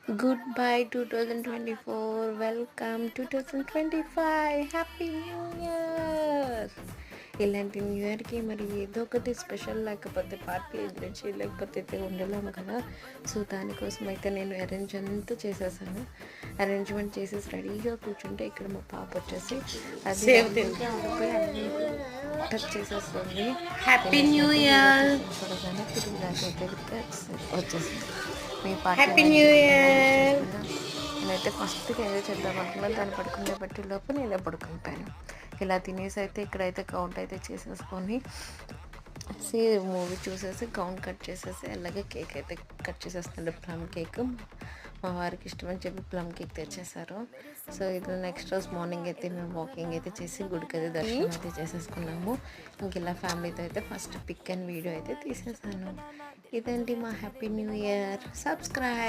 Goodbye 2024. Welcome 2025. Happy new year. ఇలాంటి new ఇయర్కి మరి ఏదో ఒకటి స్పెషల్ లేకపోతే పార్టీ గురించి లేకపోతే అయితే ఉండలేము కదా. సో దానికోసం అయితే నేను అరేంజ్మెంట్ చేసేసి రెడీగా కూర్చుంటే ఇక్కడ మా పాప వచ్చేసి అది ఆడిపోయి అన్ని టచ్ చేసేస్తుంది. Happy new year. చూడగానే తిరిగి నాకైతే వచ్చేసింది. మీ పార్టీ హ్యాపీ న్యూ ఇయర్. నేనైతే ఫస్ట్కి ఎంజాయ్ చేద్దాం అనుకున్నాను. దాన్ని పడుకునే బట్టి లోపు నేనే పడుకుంటాను. ఇలా తినేసి అయితే ఇక్కడైతే కౌంట్ అయితే చేసేసుకొని మూవీ చూసేసి కౌంట్ కట్ చేసేసి అలాగే కేక్ అయితే కట్ చేసేస్తుండే. ప్లమ్ కేక్ మా వారికి ఇష్టమని చెప్పి ప్లమ్ కేక్ తెచ్చేసారు. సో ఇది నెక్స్ట్ రోజు మార్నింగ్ అయితే మేము వాకింగ్ అయితే చేసి గుడికి అయితే దర్శనం అయితే చేసేసుకున్నాము. ఇంక ఇలా ఫ్యామిలీతో అయితే ఫస్ట్ పిక్ అండ్ వీడియో అయితే తీసేసాను. ఇదండి మా హ్యాపీ న్యూ ఇయర్. సబ్స్క్రైబ్.